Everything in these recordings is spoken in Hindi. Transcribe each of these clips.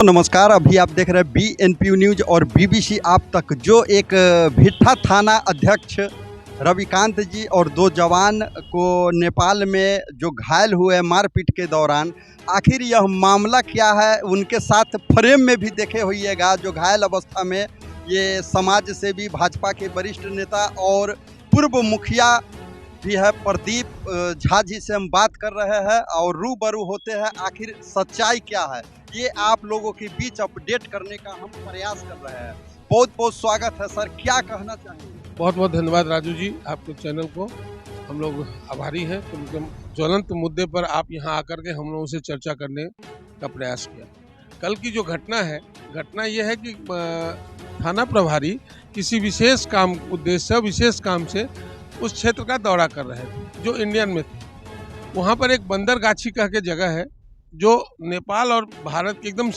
नमस्कार। अभी आप देख रहे हैं BNPU न्यूज और BBC आप तक। जो एक भिट्ठा थाना अध्यक्ष रविकांत जी और दो जवान को नेपाल में जो घायल हुए मारपीट के दौरान, आखिर यह मामला क्या है उनके साथ फ्रेम में भी देखे होइएगा। जो घायल अवस्था में ये समाज सेवी भाजपा के वरिष्ठ नेता और पूर्व मुखिया भी है प्रदीप झा जी से हम बात कर रहे हैं और रूबरू होते हैं आखिर सच्चाई क्या है, ये आप लोगों के बीच अपडेट करने का हम प्रयास कर रहे हैं। बहुत बहुत स्वागत है सर, क्या कहना चाहेंगे? बहुत बहुत धन्यवाद राजू जी, आपके चैनल को हम लोग आभारी हैं। तो ज्वलंत मुद्दे पर आप यहाँ आकर के हम लोगों से चर्चा करने का प्रयास किया। कल की जो घटना यह है कि थाना प्रभारी किसी विशेष काम उद्देश्य विशेष काम से उस क्षेत्र का दौरा कर रहे थे जो इंडियन में थे। वहाँ पर एक बंदरगाछी कह के जगह है जो नेपाल और भारत की एकदम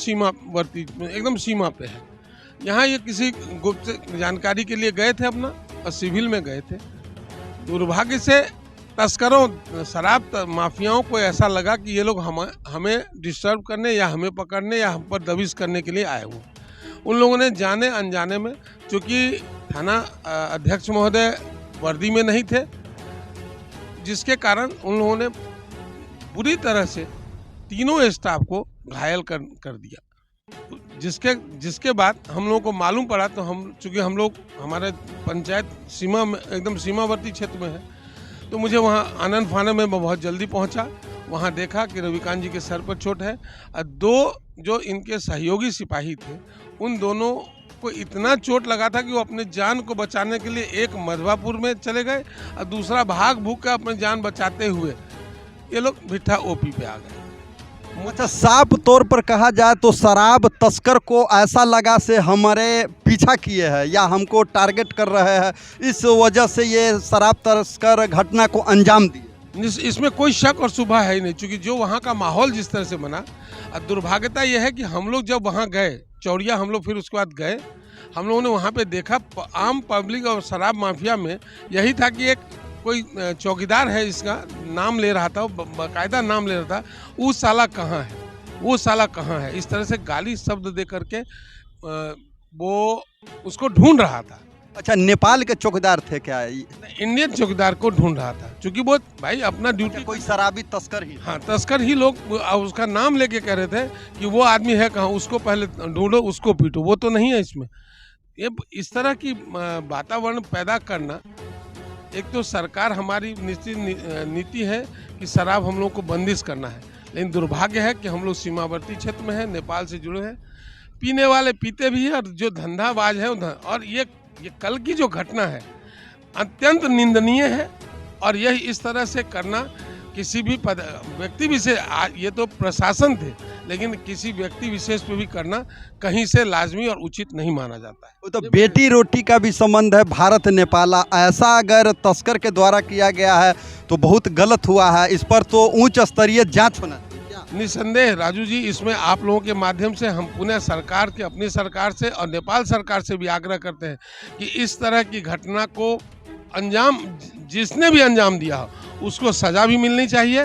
सीमा पे है। यहाँ ये किसी गुप्त जानकारी के लिए गए थे अपना और सिविल में गए थे। दुर्भाग्य से तस्करों शराब माफियाओं को ऐसा लगा कि ये लोग हमें डिस्टर्ब करने या हमें पकड़ने या हम पर दबिश करने के लिए आए हुए। उन लोगों ने जाने अनजाने में, चूँकि थाना अध्यक्ष महोदय वर्दी में नहीं थे, जिसके कारण उन लोगों ने बुरी तरह से तीनों स्टाफ को घायल कर दिया। जिसके बाद हम लोगों को मालूम पड़ा, तो चूँकि हम लोग हमारे पंचायत सीमा में एकदम सीमावर्ती क्षेत्र में है, तो मुझे वहाँ आनन फानन में बहुत जल्दी पहुँचा। वहाँ देखा कि रविकांत जी के सर पर चोट है और दो जो इनके सहयोगी सिपाही थे, उन दोनों को इतना चोट लगा था कि वो अपने जान को बचाने के लिए एक मधवापुर में चले गए और दूसरा भाग भूग कर अपनी जान बचाते हुए ये लोग भिट्ठा ओपी पे आ गए। अच्छा, साफ तौर पर कहा जाए तो शराब तस्कर को ऐसा लगा से हमारे पीछा किए हैं या हमको टारगेट कर रहे हैं, इस वजह से ये शराब तस्कर घटना को अंजाम दिए। इसमें कोई शक और शुबा है ही नहीं, क्योंकि जो वहाँ का माहौल जिस तरह से बना। और दुर्भाग्यता यह है कि हम लोग जब वहाँ गए चौड़िया, हम लोग फिर उसके बाद गए, हम लोगों ने वहाँ पे देखा आम पब्लिक और शराब माफिया में यही था कि एक कोई चौकीदार है, इसका नाम ले रहा था, बाकायदा नाम ले रहा था, वो साला कहाँ है, वो साला कहाँ है, इस तरह से गाली शब्द दे करके वो उसको ढूंढ रहा था। अच्छा, नेपाल के चौकीदार थे क्या? इंडियन चौकीदार को ढूंढ रहा था, क्योंकि वो भाई अपना ड्यूटी। अच्छा, कोई शराबी तस्कर ही? हाँ, तस्कर ही लोग उसका नाम लेके कह रहे थे कि वो आदमी है कहाँ, उसको पहले ढूंढो, उसको पीटो। वो तो नहीं है इसमें। ये इस तरह की वातावरण पैदा करना, एक तो सरकार हमारी निश्चित नीति है कि शराब हम लोग को बंदिश करना है, लेकिन दुर्भाग्य है कि हम लोग सीमावर्ती क्षेत्र में है, नेपाल से जुड़े हैं, पीने वाले पीते भी हैं और जो धंधाबाज है और ये कल की जो घटना है अत्यंत निंदनीय है। और यह इस तरह से करना किसी भी व्यक्ति विशेष, ये तो प्रशासन थे, लेकिन किसी व्यक्ति विशेष पे भी करना कहीं से लाजमी और उचित नहीं माना जाता है। वो तो बेटी रोटी का भी संबंध है भारत नेपाल, ऐसा अगर तस्कर के द्वारा किया गया है तो बहुत गलत हुआ है। इस पर तो उच्च स्तरीय जांच होना चाहिए। निसंदेह राजू जी, इसमें आप लोगों के माध्यम से हम पुनः सरकार के, अपनी सरकार से और नेपाल सरकार से भी आग्रह करते हैं कि इस तरह की घटना को जिसने भी अंजाम दिया हो उसको सजा भी मिलनी चाहिए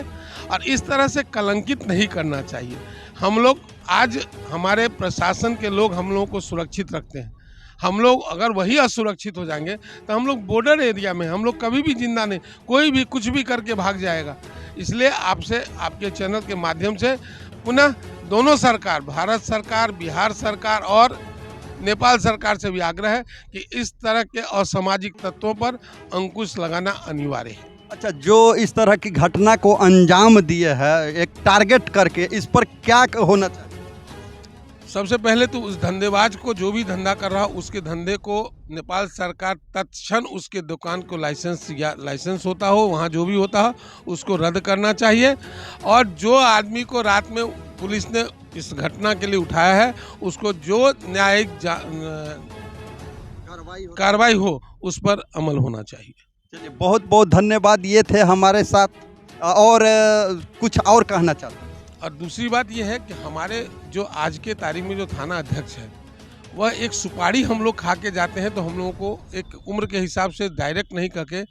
और इस तरह से कलंकित नहीं करना चाहिए। हम लोग आज हमारे प्रशासन के लोग हम लोगों को सुरक्षित रखते हैं। हम लोग अगर वही असुरक्षित हो जाएंगे तो हम लोग बॉर्डर एरिया में हम लोग कभी भी जिंदा नहीं, कोई भी कुछ भी करके भाग जाएगा। इसलिए आपसे, आपके चैनल के माध्यम से पुनः दोनों सरकार, भारत सरकार, बिहार सरकार और नेपाल सरकार से भी आग्रह है कि इस तरह के असामाजिक तत्वों पर अंकुश लगाना अनिवार्य है। अच्छा, जो इस तरह की घटना को अंजाम दिए है एक टारगेट करके, इस पर क्या होना चाहिए? सबसे पहले तो उस धंधेबाज को, जो भी धंधा कर रहा उसके धंधे को नेपाल सरकार तत्क्षण उसके दुकान को लाइसेंस होता हो, वहाँ जो भी होता हो उसको रद्द करना चाहिए। और जो आदमी को रात में पुलिस ने इस घटना के लिए उठाया है उसको जो न्यायिक कार्रवाई हो उस पर अमल होना चाहिए। चलिए, बहुत बहुत धन्यवाद। ये थे हमारे साथ, और कुछ और कहना चाहते हैं? और दूसरी बात यह है कि हमारे जो आज के तारीख में जो थाना अध्यक्ष है, वह एक सुपारी हम लोग खा के जाते हैं, तो हम लोगों को एक उम्र के हिसाब से डायरेक्ट नहीं करके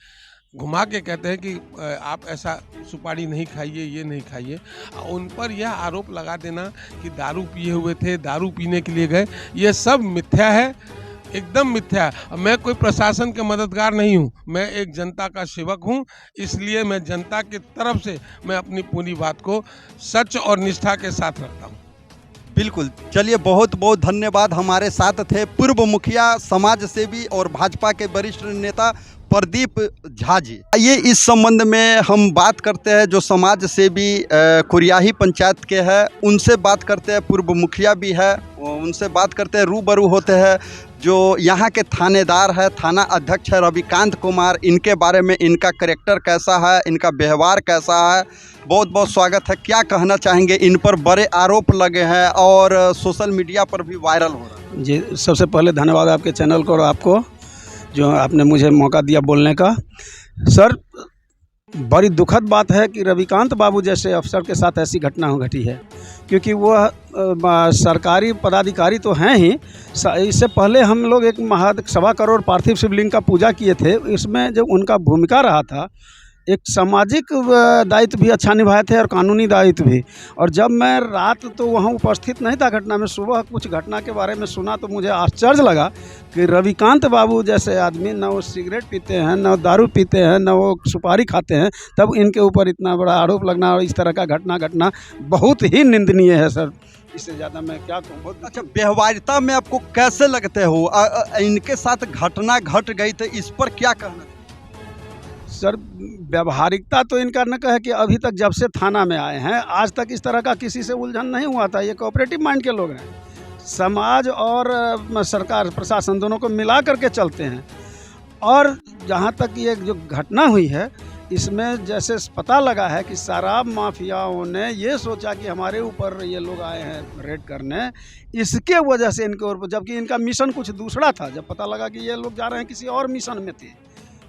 घुमा के कहते हैं कि आप ऐसा सुपारी नहीं खाइए, ये नहीं खाइए। उन पर यह आरोप लगा देना कि दारू पिए हुए थे, दारू पीने के लिए गए, ये सब मिथ्या है, एकदम मिथ्या है। मैं कोई प्रशासन के मददगार नहीं हूँ, मैं एक जनता का सेवक हूँ, इसलिए मैं जनता की तरफ से मैं अपनी पूरी बात को सच और निष्ठा के साथ रखता हूँ। बिल्कुल, चलिए बहुत बहुत धन्यवाद। हमारे साथ थे पूर्व मुखिया, समाज सेवी और भाजपा के वरिष्ठ नेता प्रदीप झा जी। ये इस संबंध में हम बात करते हैं जो समाज सेवी कुरियाही पंचायत के हैं, उनसे बात करते हैं। पूर्व मुखिया भी है, उनसे बात करते हैं, रूबरू होते हैं जो यहाँ के थानेदार है, थाना अध्यक्ष है रविकांत कुमार। इनके बारे में, इनका करेक्टर कैसा है, इनका व्यवहार कैसा है, बहुत बहुत स्वागत है। क्या कहना चाहेंगे? इन पर बड़े आरोप लगे हैं और सोशल मीडिया पर भी वायरल हो रहा है। जी, सबसे पहले धन्यवाद आपके चैनल को और आपको जो आपने मुझे मौका दिया बोलने का। सर, बड़ी दुखद बात है कि रविकांत बाबू जैसे अफसर के साथ ऐसी घटना घटी है, क्योंकि वह सरकारी पदाधिकारी तो हैं ही। इससे पहले हम लोग एक 1.25 करोड़ पार्थिव शिवलिंग का पूजा किए थे। इसमें जो उनका भूमिका रहा था, एक सामाजिक दायित्व भी अच्छा निभाए थे और कानूनी दायित्व भी। और जब मैं रात तो वहाँ उपस्थित नहीं था घटना में, सुबह कुछ घटना के बारे में सुना तो मुझे आश्चर्य लगा कि रविकांत बाबू जैसे आदमी न वो सिगरेट पीते हैं, न दारू पीते हैं, न वो सुपारी खाते हैं, तब इनके ऊपर इतना बड़ा आरोप लगना और इस तरह का घटना घटना बहुत ही निंदनीय है सर। इससे ज़्यादा मैं क्या कहूँ। बहुत अच्छा, व्यवहारिता में आपको कैसे लगते हो? इनके साथ घटना घट गई तो इस पर क्या कहना? सर, व्यवहारिकता तो इनका न कहे कि अभी तक जब से थाना में आए हैं आज तक इस तरह का किसी से उलझन नहीं हुआ था। ये कोऑपरेटिव माइंड के लोग हैं, समाज और सरकार प्रशासन दोनों को मिला करके चलते हैं। और जहाँ तक ये जो घटना हुई है, इसमें जैसे पता लगा है कि शराब माफियाओं ने ये सोचा कि हमारे ऊपर ये लोग आए हैं रेड करने, इसके वजह से इनके ऊपर, जबकि इनका मिशन कुछ दूसरा था। जब पता लगा कि ये लोग जा रहे हैं किसी और मिशन में थे,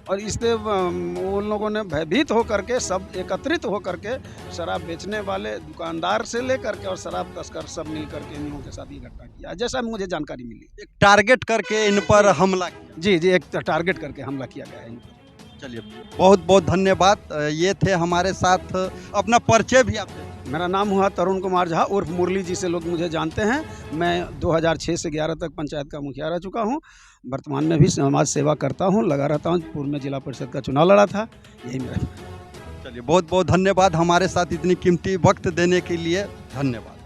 और इससे उन लोगों ने भयभीत होकर के सब एकत्रित होकर के शराब बेचने वाले दुकानदार से लेकर के और शराब तस्कर सब मिल करके इन लोगों के साथ ये घटना किया, जैसा मुझे जानकारी मिली। एक टारगेट करके इन पर हमला किया। जी जी, एक टारगेट करके हमला किया गया है इन पर। चलिए बहुत बहुत धन्यवाद। ये थे हमारे साथ। अपना परिचय भी आप दें। मेरा नाम हुआ तरुण कुमार झा उर्फ मुरली जी से लोग मुझे जानते हैं। मैं 2006 से 11 तक पंचायत का मुखिया रह चुका हूं। वर्तमान में भी समाज सेवा करता हूं, लगा रहता हूं। पूर्व में जिला परिषद का चुनाव लड़ा था, यही मेरा। चलिए बहुत बहुत धन्यवाद हमारे साथ इतनी कीमती वक्त देने के लिए। धन्यवाद।